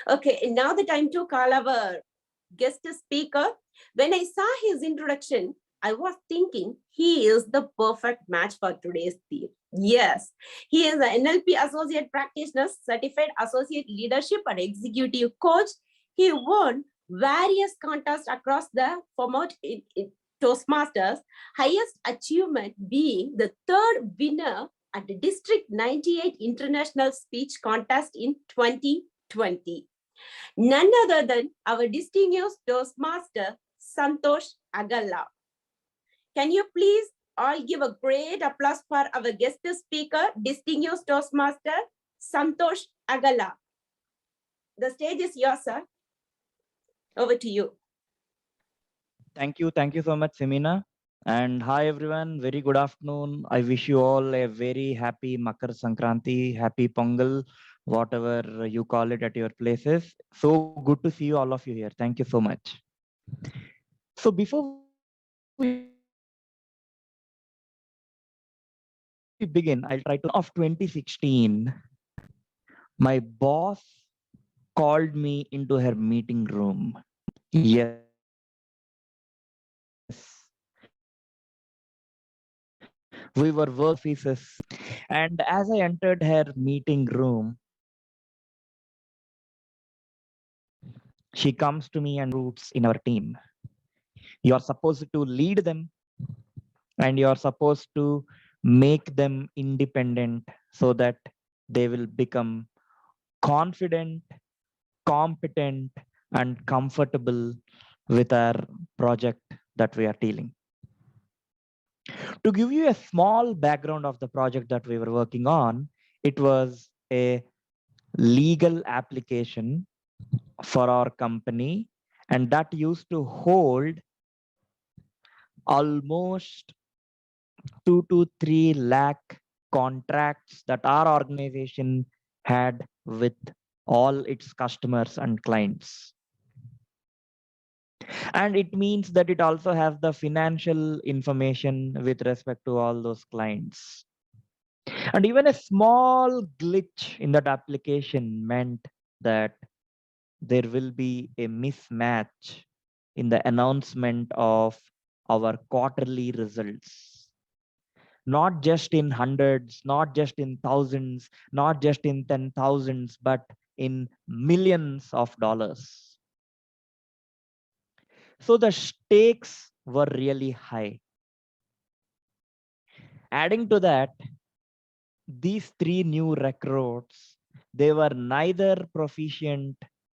Okay, now the time to call our guest speaker. When I saw his introduction, I was thinking he is the perfect match for today's theme. Yes, he is an NLP Associate Practitioner, Certified Associate Leadership and Executive Coach. He won various contests across the format in Toastmasters, highest achievement being the third winner at the District 98 International Speech Contest in 2020. None other than our distinguished Toastmaster, Santosh Agala. Can you please all give a great applause for our guest speaker, distinguished Toastmaster, Santosh Agala. The stage is yours, sir. Over to you. Thank you. Thank you so much, Semina. And hi, everyone. Very good afternoon. I wish you all a very happy Makar Sankranti, happy Pongal, whatever you call it at your places. So good to see you, all of you here. Thank you so much. So before we begin, I'll try to of 2016. My boss called me into her meeting room. Yes. We were offices. And as I entered her meeting room, she comes to me and roots in our team. You're supposed to lead them and you're supposed to make them independent so that they will become confident, competent, and comfortable with our project that we are dealing. To give you a small background of the project that we were working on, it was a legal application for our company, and that used to hold almost 2 to 3 lakh contracts that our organization had with all its customers and clients. And it means that it also has the financial information with respect to all those clients. And even a small glitch in that application meant that there will be a mismatch in the announcement of our quarterly results. Not just in hundreds, not just in thousands, not just in 10,000s, but in millions of dollars. So the stakes were really high. Adding to that, these three new recruits, they were neither proficient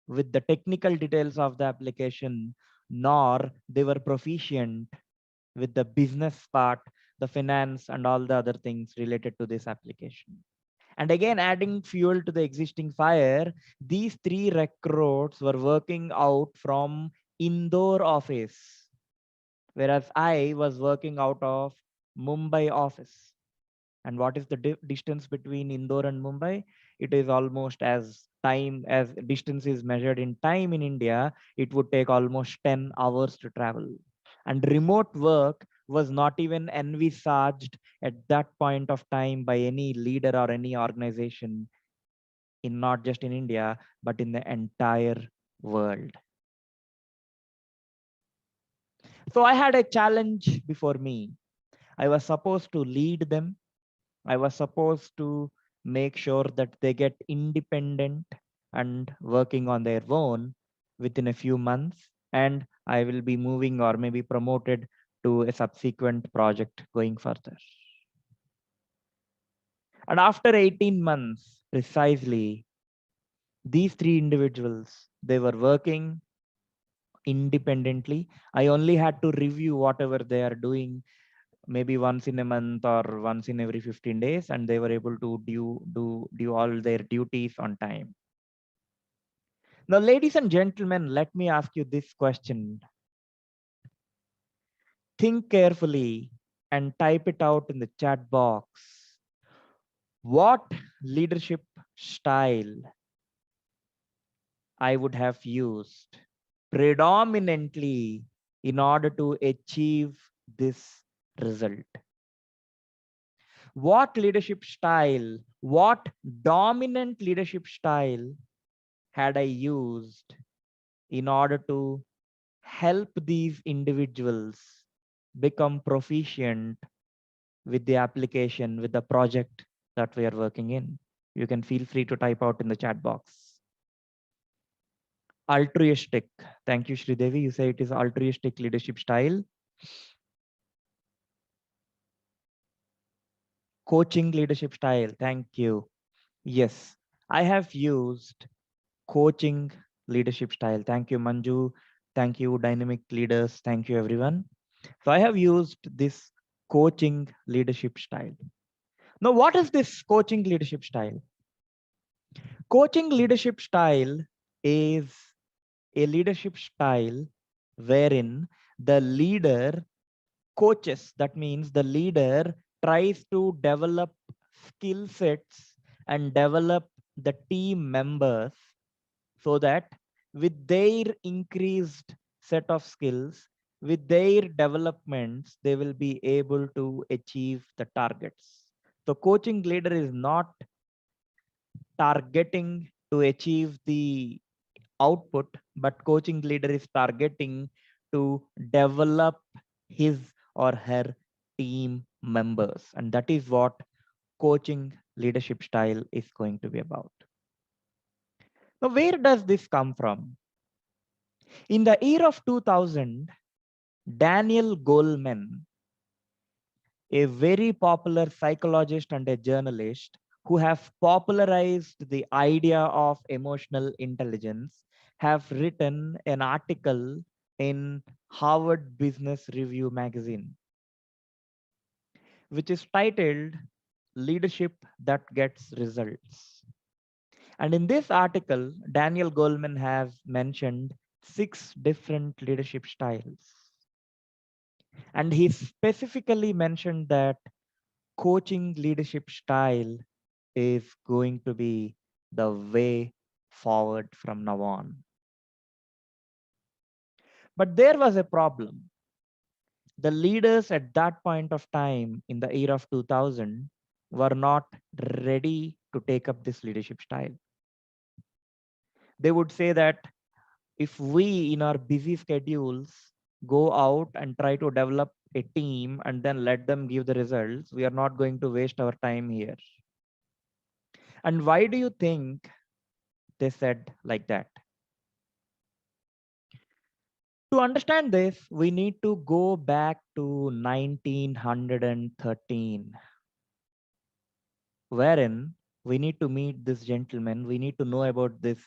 with the technical details of the application, nor they were proficient with the business part, the finance, and all the other things related to this application. And again, adding fuel to the existing fire, these three recruits were working out from Indore office, whereas I was working out of Mumbai office. And what is the distance between Indore and Mumbai? It is almost as distance is measured in time in India, it would take almost 10 hours to travel. And remote work was not even envisaged at that point of time by any leader or any organization in not just in India, but in the entire world. So I had a challenge before me. I was supposed to lead them. I was supposed to make sure that they get independent and working on their own within a few months. And I will be moving or maybe promoted to a subsequent project going further. And after 18 months, precisely, these three individuals, they were working independently. I only had to review whatever they are doing maybe once in a month or once in every 15 days, and they were able to do all their duties on time. Now, ladies and gentlemen, let me ask you this question. Think carefully and type it out in the chat box. What leadership style I would have used predominantly in order to achieve this result? What leadership style, what dominant leadership style had I used in order to help these individuals become proficient with the application, with the project that we are working in? You can feel free to type out in the chat box. Altruistic. Thank you, Sridevi. You say it is altruistic leadership style. Coaching leadership style. Thank you. Yes, I have used coaching leadership style. Thank you, Manju. Thank you, dynamic leaders. Thank you, everyone. So I have used this coaching leadership style. Now, what is this coaching leadership style? Coaching leadership style is a leadership style wherein the leader coaches. That means the leader tries to develop skill sets and develop the team members so that with their increased set of skills, with their developments, they will be able to achieve the targets. So coaching leader is not targeting to achieve the output, but coaching leader is targeting to develop his or her team members. And that is what coaching leadership style is going to be about. Now, where does this come from? In the year of 2000, Daniel Goleman, a very popular psychologist and a journalist who have popularized the idea of emotional intelligence, have written an article in Harvard Business Review magazine, which is titled Leadership That Gets Results. And in this article, Daniel Goleman has mentioned 6 different leadership styles. And he specifically mentioned that coaching leadership style is going to be the way forward from now on. But there was a problem. The leaders at that point of time in the year of 2000 were not ready to take up this leadership style. They would say that if we in our busy schedules go out and try to develop a team and then let them give the results, we are not going to waste our time here. And why do you think they said like that? To understand this, we need to go back to 1913, wherein we need to meet this gentleman. We need to know about this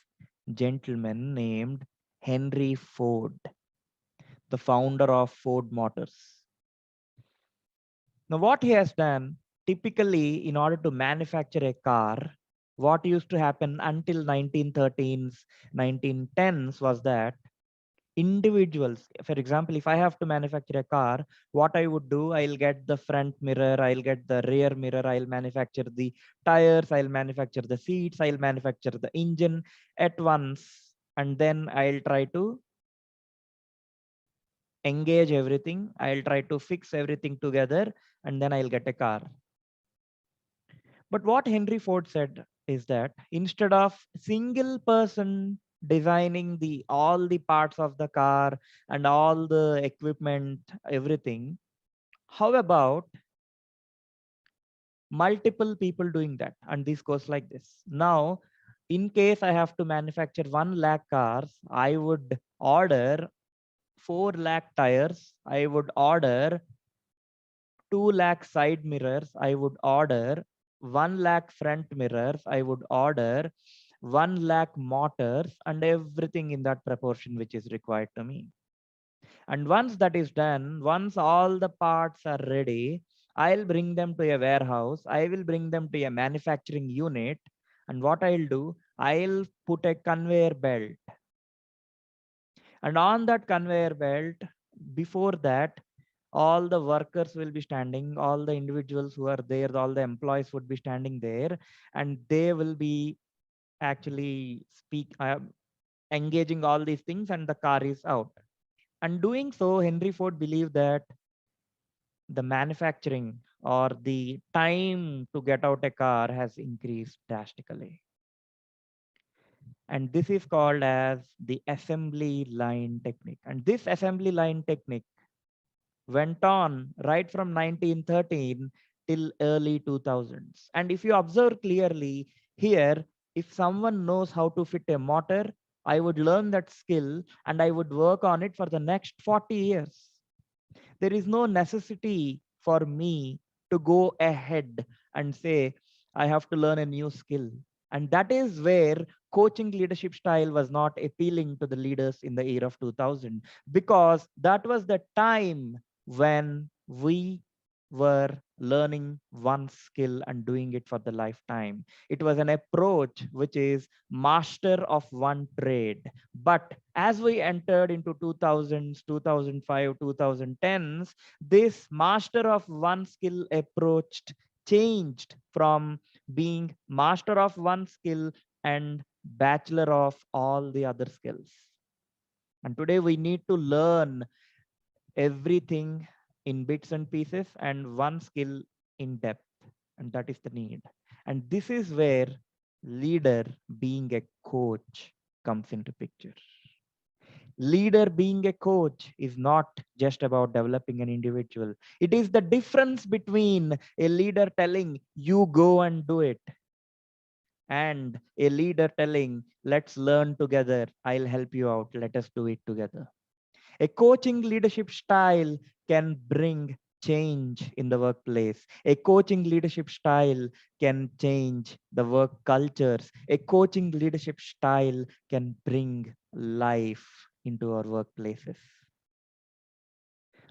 gentleman named Henry Ford, the founder of Ford Motors. Now, what he has done, typically in order to manufacture a car, what used to happen until 1913s, 1910s was that individuals, for example, if I have to manufacture a car, what I would do, I'll get the front mirror, I'll get the rear mirror, I'll manufacture the tires, I'll manufacture the seats, I'll manufacture the engine at once, and then I'll try to engage everything, I'll try to fix everything together, and then I'll get a car. But what Henry Ford said is that instead of single person designing the all the parts of the car and all the equipment, everything, how about multiple people doing that? And this goes like this. Now, in case I have to manufacture 1 lakh cars, I would order 4 lakh tires, I would order 2 lakh side mirrors, I would order 1 lakh front mirrors, I would order 1 lakh motors, and everything in that proportion which is required to me. And once that is done, once all the parts are ready, I'll bring them to a warehouse, I will bring them to a manufacturing unit, and what I'll do, I'll put a conveyor belt. And on that conveyor belt, before that, all the workers will be standing, all the individuals who are there, all the employees would be standing there, and they will be actually engaging all these things, and the car is out. And doing so, Henry Ford believed that the manufacturing or the time to get out a car has increased drastically. And this is called as the assembly line technique. And this assembly line technique went on right from 1913 till early 2000s. And if you observe clearly here, if someone knows how to fit a motor, I would learn that skill and I would work on it for the next 40 years. There is no necessity for me to go ahead and say, I have to learn a new skill. And that is where coaching leadership style was not appealing to the leaders in the year of 2000, because that was the time when we were learning one skill and doing it for the lifetime. It was an approach which is master of one trade. But as we entered into 2000s, 2005, 2010s, this master of one skill approach changed from being master of one skill and bachelor of all the other skills. And today we need to learn everything in bits and pieces and one skill in depth. And that is the need. And this is where leader being a coach comes into picture. Leader being a coach is not just about developing an individual. It is the difference between a leader telling you go and do it and a leader telling, let's learn together. I'll help you out. Let us do it together. A coaching leadership style can bring change in the workplace. A coaching leadership style can change the work cultures. A coaching leadership style can bring life into our workplaces.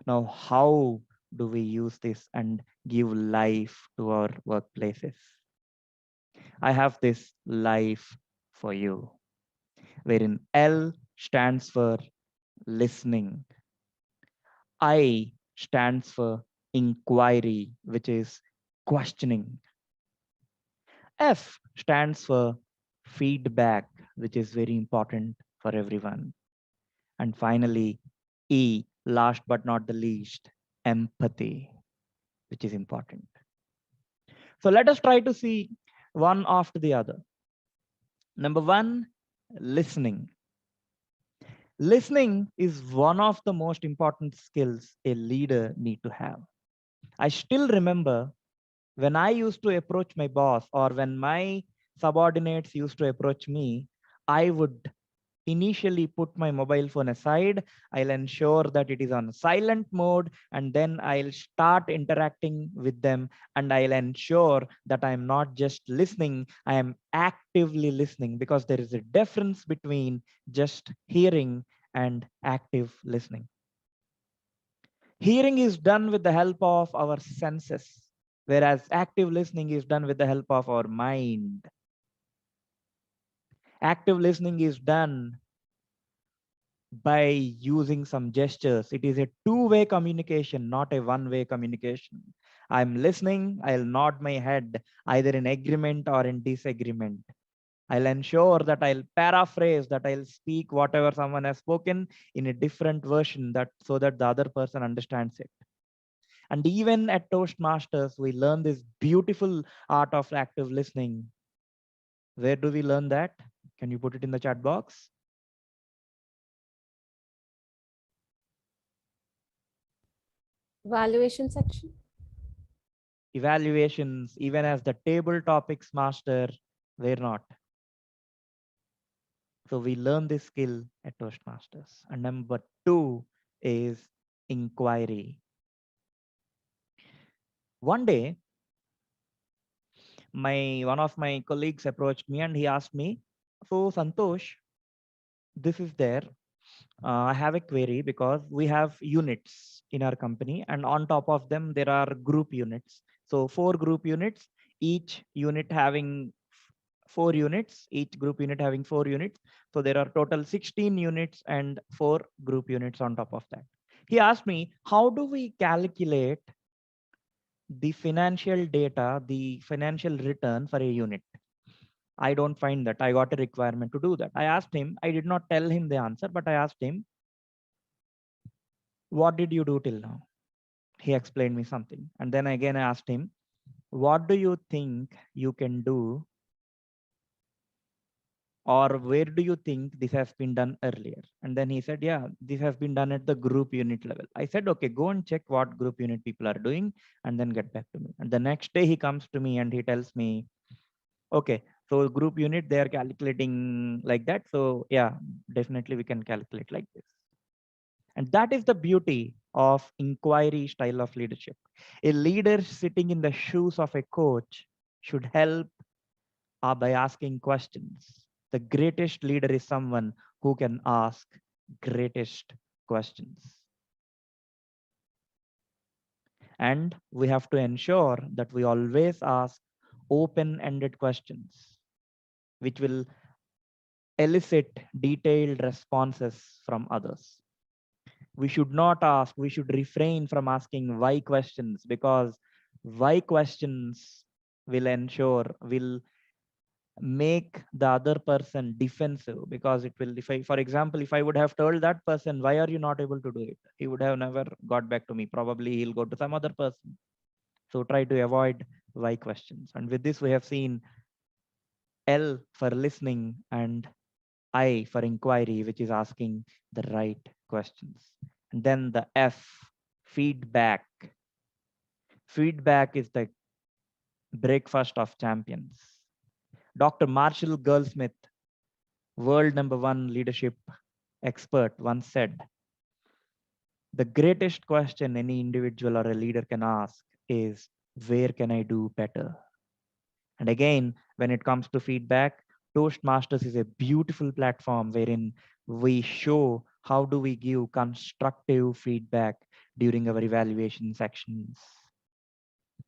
Now, how do we use this and give life to our workplaces? I have this life for you, wherein L stands for listening. I stands for inquiry, which is questioning. F stands for feedback, which is very important for everyone. And finally, E, last but not the least, empathy, which is important. So let us try to see one after the other. Number one, listening. Listening is one of the most important skills a leader need to have. I still remember when I used to approach my boss or when my subordinates used to approach me, I would initially put my mobile phone aside. I'll ensure that it is on silent mode, and then I'll start interacting with them. And I'll ensure that I'm not just listening, I am actively listening, because there is a difference between just hearing and active listening. Hearing is done with the help of our senses, whereas active listening is done with the help of our mind. Active listening is done by using some gestures. It is a two-way communication, not a one-way communication. I'm listening, I'll nod my head either in agreement or in disagreement. I'll ensure that I'll paraphrase, that I'll speak whatever someone has spoken in a different version, that so that the other person understands it. And even at Toastmasters, we learn this beautiful art of active listening. Where do we learn that? Can you put it in the chat box? Evaluation section. Evaluations, even as the table topics master, were not. So we learn this skill at Toastmasters. And number two is inquiry. One day, one of my colleagues approached me and he asked me, so Santosh, this is there. I have a query because we have units in our company, and on top of them, there are group units. So 4 group units, each unit having 4 units, each group unit having 4 units. So there are total 16 units and 4 group units on top of that. He asked me, how do we calculate the financial data, the financial return for a unit? I don't find that. I got a requirement to do that. I asked him, I did not tell him the answer, but I asked him, what did you do till now? He explained me something. And then again, I asked him, what do you think you can do or where do you think this has been done earlier? And then he said, yeah, this has been done at the group unit level. I said, okay, go and check what group unit people are doing and then get back to me. And the next day he comes to me and he tells me, okay, so group unit, they are calculating like that. So yeah, definitely we can calculate like this. And that is the beauty of inquiry style of leadership. A leader sitting in the shoes of a coach should help by asking questions. The greatest leader is someone who can ask greatest questions. And we have to ensure that we always ask open-ended questions, which will elicit detailed responses from others. We should not ask, we should refrain from asking why questions, because why questions will make the other person defensive, because it will, if I, for example, if I would have told that person, why are you not able to do it, he would have never got back to me. Probably he'll go to some other person. So try to avoid why questions. And with this, we have seen L for listening and I for inquiry, which is asking the right questions. And then the F, feedback. Feedback is the breakfast of champions. Dr. Marshall Goldsmith, world #1 leadership expert, once said, the greatest question any individual or a leader can ask is, where can I do better? And again, when it comes to feedback, Toastmasters is a beautiful platform wherein we show how do we give constructive feedback during our evaluation sections.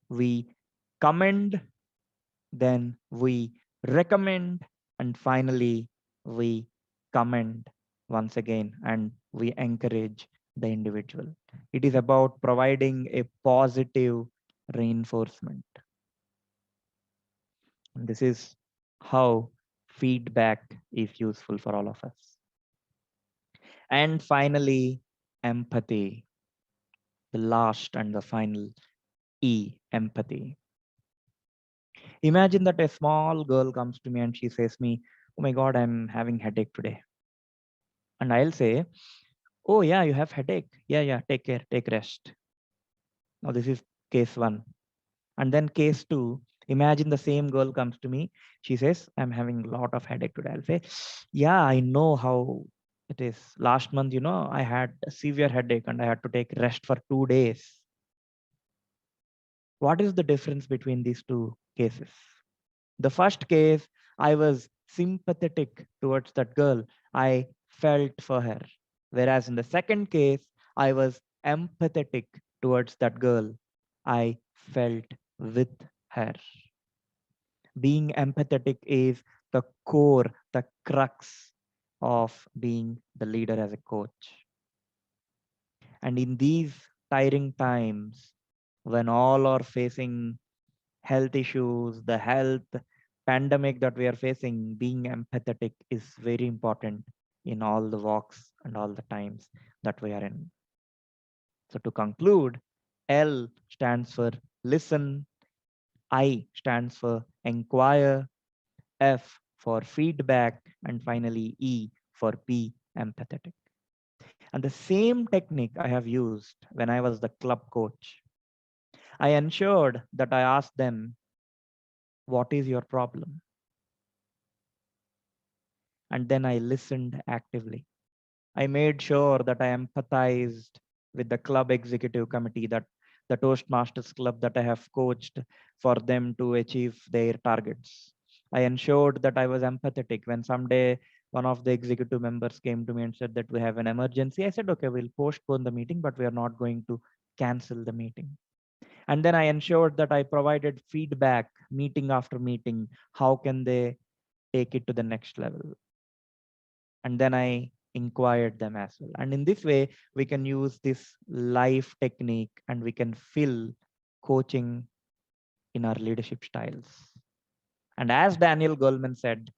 We commend, then we recommend, and finally we commend once again, and we encourage the individual. It is about providing a positive reinforcement. And this is how feedback is useful for all of us. And finally, empathy, the last and the final E, empathy. Imagine that a small girl comes to me and she says me, oh my God, I'm having headache today. And I'll say, oh yeah, you have headache. Yeah, take care, take rest. Now this is case 1. And then case 2, imagine the same girl comes to me. She says, I'm having a lot of headache today. I'll say, yeah, I know how it is. Last month, I had a severe headache and I had to take rest for 2 days. What is the difference between these two cases? The first case, I was sympathetic towards that girl. I felt for her. Whereas in the second case, I was empathetic towards that girl. I felt with her. Being empathetic is the core, the crux of being the leader as a coach. And in these tiring times, when all are facing health issues, the health pandemic that we are facing, being empathetic is very important in all the walks and all the times that we are in. So to conclude, L stands for listen, I stands for inquire, F for feedback, and finally E for be empathetic. And the same technique I have used when I was the club coach. I ensured that I asked them, what is your problem? And then I listened actively. I made sure that I empathized with the club executive committee, that the Toastmasters club that I have coached, for them to achieve their targets. I ensured that I was empathetic when someday one of the executive members came to me and said that we have an emergency. I said, okay, we'll postpone the meeting, but we are not going to cancel the meeting. And then I ensured that I provided feedback meeting after meeting. How can they take it to the next level? And then I inquired them as well. And in this way, we can use this life technique and we can fill coaching in our leadership styles. And as Daniel Goleman said,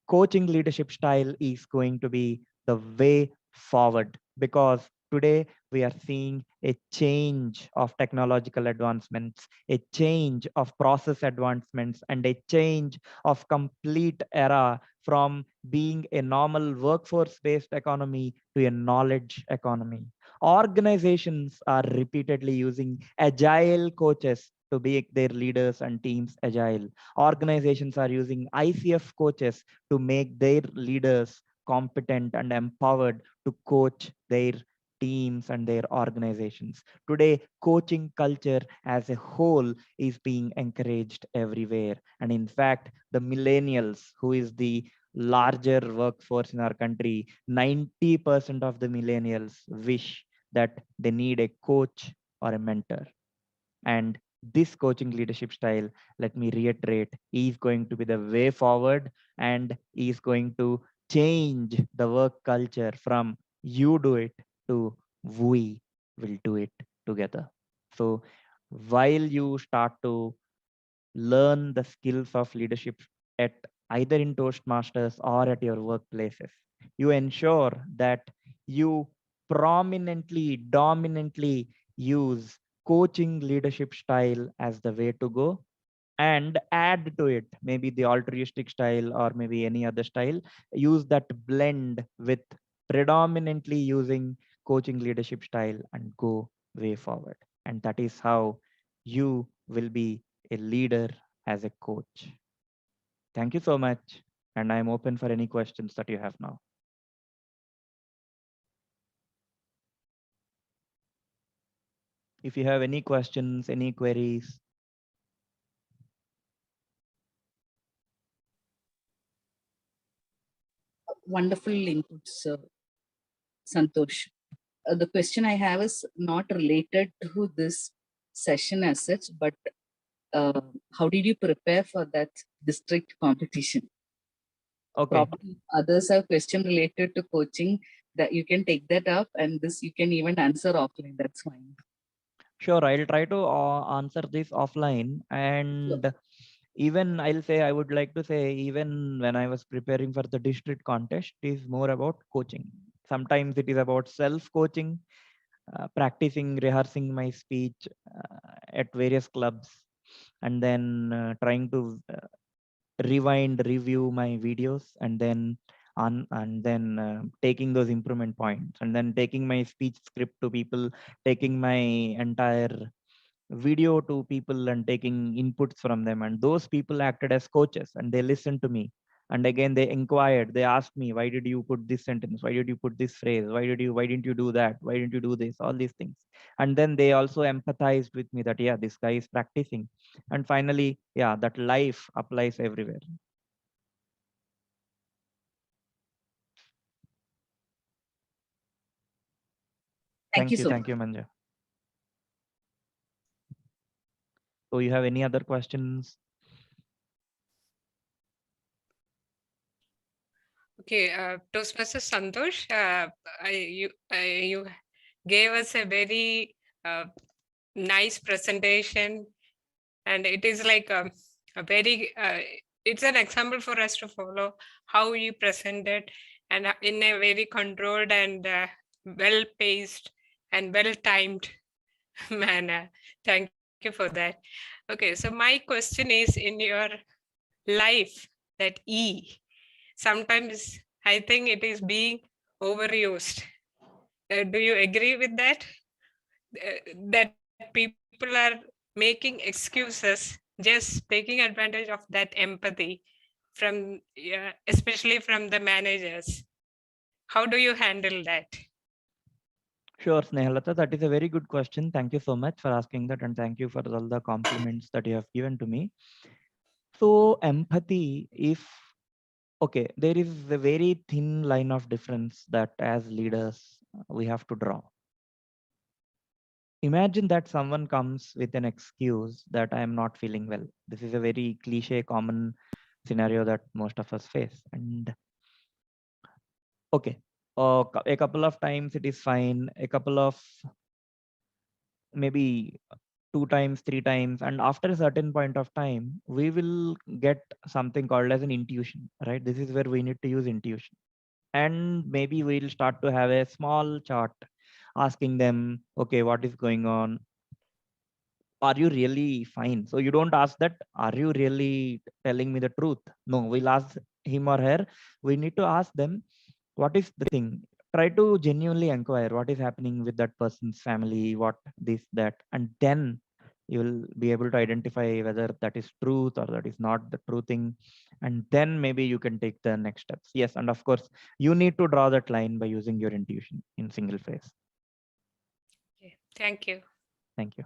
coaching leadership style is going to be the way forward, because Today, we are seeing a change of technological advancements, a change of process advancements, and a change of complete era from being a normal workforce-based economy to a knowledge economy. Organizations are repeatedly using agile coaches to make their leaders and teams agile. Organizations are using ICF coaches to make their leaders competent and empowered to coach their teams and their organizations. Today, coaching culture as a whole is being encouraged everywhere. And in fact, the millennials, who is the larger workforce in our country, 90% of the millennials wish that they need a coach or a mentor. And this coaching leadership style, let me reiterate, is going to be the way forward, and is going to change the work culture from you do it to we will do it together. So while you start to learn the skills of leadership at either in Toastmasters or at your workplaces, you ensure that you prominently, dominantly use coaching leadership style as the way to go, and add to it maybe the altruistic style or maybe any other style. Use that blend with predominantly using coaching leadership style and go way forward. And that is how you will be a leader as a coach. Thank you so much. And I'm open for any questions that you have now. If you have any questions, any queries. Wonderful inputs, Santosh. The question I have is not related to this session as such, but how did you prepare for that district competition? Okay. Probably others have question related to coaching that you can take that up, and this you can even answer offline. That's fine. Sure, I'll try to answer this offline. And even I'll say, I would like to say, even when I was preparing for the district contest, it is more about coaching. Sometimes it is about self-coaching, practicing, rehearsing my speech at various clubs, and then trying to rewind, review my videos, and then taking those improvement points, and then taking my speech script to people, taking my entire video to people and taking inputs from them. And those people acted as coaches and they listened to me. And again, they inquired, they asked me, why did you put this sentence? Why did you put this phrase? Why didn't you do that? Why didn't you do this? All these things. And then they also empathized with me that, yeah, this guy is practicing. And finally, yeah, that life applies everywhere. Thank you so much. Thank you, Manja. So you have any other questions? Okay, Toastmaster Santosh, you gave us a very nice presentation, and it is like a very it's an example for us to follow how you presented, and in a very controlled and well paced and well timed manner. Thank you for that. Okay, so my question is, in your life, that E, sometimes I think it is being overused. Do you agree with that? That people are making excuses, just taking advantage of that empathy from, especially from the managers. How do you handle that? Sure, Snehalata, that is a very good question. Thank you so much for asking that, and thank you for all the compliments that you have given to me. So empathy, if, okay, there is a very thin line of difference that as leaders we have to draw. Imagine that someone comes with an excuse that I am not feeling well. This is a very cliche, common scenario that most of us face. And okay, a couple of times it is fine. A couple of, maybe 2 times, 3 times, and after a certain point of time, we will get something called as an intuition, right? This is where we need to use intuition. And maybe we'll start to have a small chart asking them, okay, what is going on? Are you really fine? So you don't ask that, are you really telling me the truth? No, we'll ask him or her. We need to ask them, what is the thing? Try to genuinely inquire what is happening with that person's family, what this, that, and then you will be able to identify whether that is truth or that is not the true thing. And then maybe you can take the next steps. Yes, and of course, you need to draw that line by using your intuition in single phase. Okay, thank you. Thank you.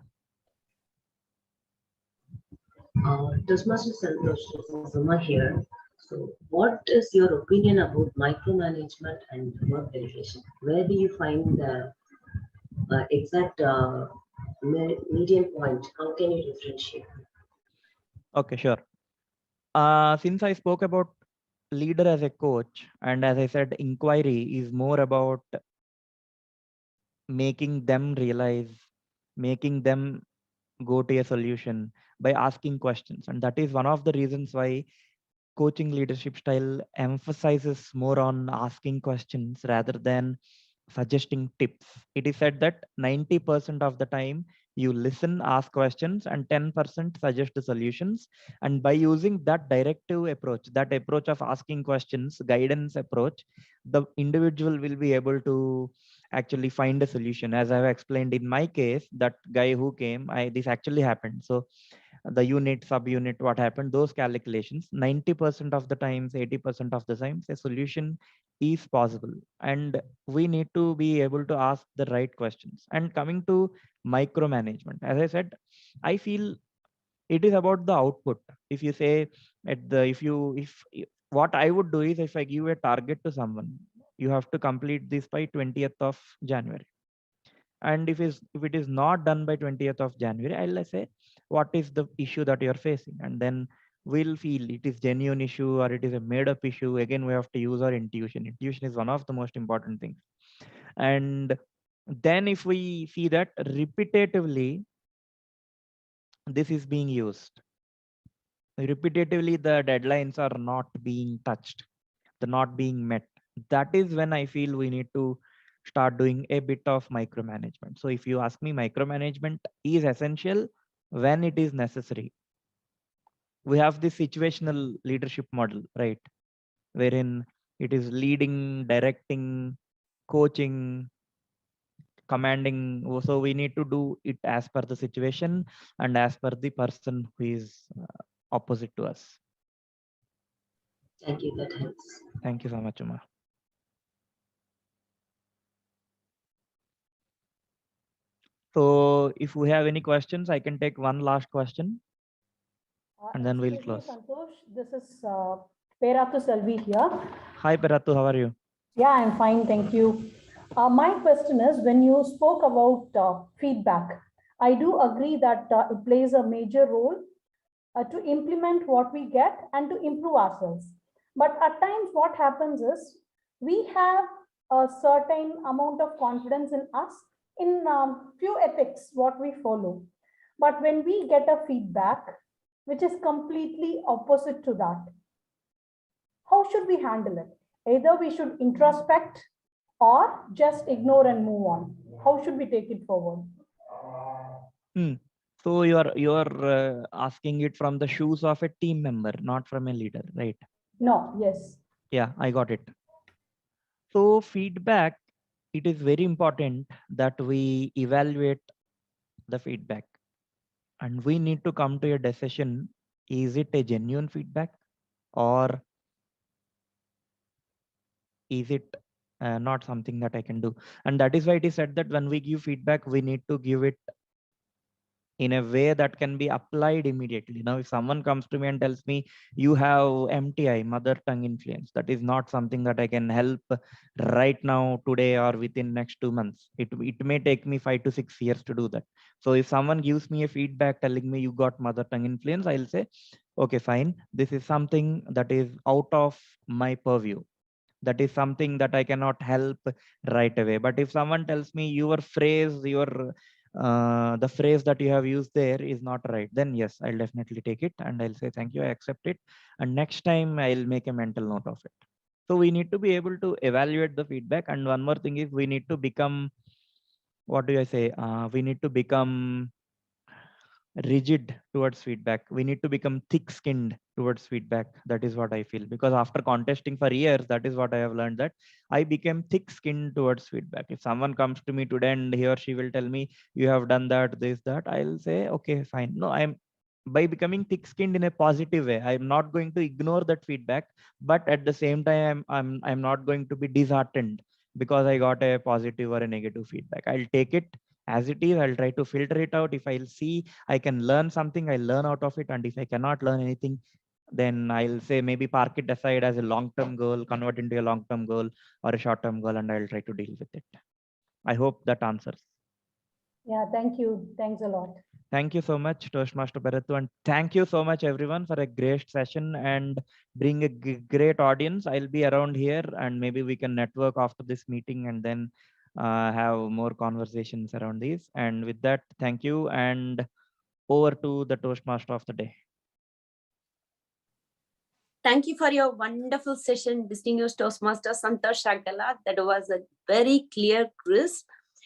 Toastmaster Santosh, this is Suma here. So, what is your opinion about micromanagement and work delegation? Where do you find the exact median point? How can you differentiate? Okay, sure. Since I spoke about leader as a coach, and as I said, inquiry is more about making them realize, making them go to a solution by asking questions. And that is one of the reasons why coaching leadership style emphasizes more on asking questions rather than suggesting tips. It is said that 90% of the time you listen, ask questions, and 10% suggest the solutions. And by using that directive approach, that approach of asking questions, guidance approach, the individual will be able to actually find a solution. As I've explained in my case, that guy who came, this actually happened. So the unit, subunit, what happened, those calculations, 90% of the times, 80% of the times, a solution is possible. And we need to be able to ask the right questions. And coming to micromanagement, as I said, I feel it is about the output. If you say at the, if what I would do is, if I give a target to someone, you have to complete this by 20th of January. And if it is not done by 20th of January, I'll say, what is the issue that you're facing? And then we'll feel it is genuine issue or it is a made up issue. Again, we have to use our intuition. Intuition is one of the most important things. And then if we see that repetitively, this is being used. Repetitively, the deadlines are not being touched, they're not being met. That is when I feel we need to start doing a bit of micromanagement. So if you ask me, micromanagement is essential when it is necessary. We have this situational leadership model, right? Wherein it is leading, directing, coaching, commanding. So we need to do it as per the situation and as per the person who is opposite to us. Thank you, that helps. Thank you so much, Uma. So if we have any questions, I can take one last question and then we'll Excuse me, close. Santosh, this is Perathu Selvi here. Hi, Perathu, how are you? Yeah, I'm fine, thank you. My question is, when you spoke about feedback, I do agree that it plays a major role to implement what we get and to improve ourselves. But at times what happens is we have a certain amount of confidence in us, in few ethics, what we follow. But when we get a feedback, which is completely opposite to that, how should we handle it? Either we should introspect or just ignore and move on. How should we take it forward? So you're asking it from the shoes of a team member, not from a leader, right? No, yes. Yeah, I got it. So feedback, it is very important that we evaluate the feedback, and we need to come to a decision. Is it a genuine feedback or is it not something that I can do? And that is why it is said that when we give feedback, we need to give it in a way that can be applied immediately. Now, if someone comes to me and tells me you have MTI, mother tongue influence, that is not something that I can help right now, today, or within next 2 months. It may take me 5 to 6 years to do that. So if someone gives me a feedback telling me you got mother tongue influence, I'll say, okay, fine. This is something that is out of my purview. That is something that I cannot help right away. But if someone tells me your phrase, the phrase that you have used there is not right, then yes, I'll definitely take it and I'll say thank you, I accept it, and next time I'll make a mental note of it. So we need to be able to evaluate the feedback. And one more thing is, we need to become what do I say? We need to become rigid towards feedback. We need to become thick-skinned towards feedback. That is what I feel, because after contesting for years, that is what I have learned, that I became thick-skinned towards feedback. If someone comes to me today and he or she will tell me, you have done that, this, that, I'll say, okay, fine. No, I'm, by becoming thick-skinned in a positive way, I'm not going to ignore that feedback, but at the same time, I'm not going to be disheartened because I got a positive or a negative feedback. I'll take it as it is. I'll try to filter it out. If I'll see I can learn something, I'll learn out of it. And if I cannot learn anything, then I'll say maybe park it aside as a long-term goal, convert into a long-term goal or a short-term goal, and I'll try to deal with it. I hope that answers. Yeah, thank you. Thanks a lot. Thank you so much, Toastmaster Bharathu, and thank you so much everyone for a great session and bring a great audience. I'll be around here and maybe we can network after this meeting and then have more conversations around these. And with that, thank you, and over to the Toastmaster of the day. Thank you for your wonderful session, distinguished Toastmaster Santosh Shagdala. That was a very clear, crisp,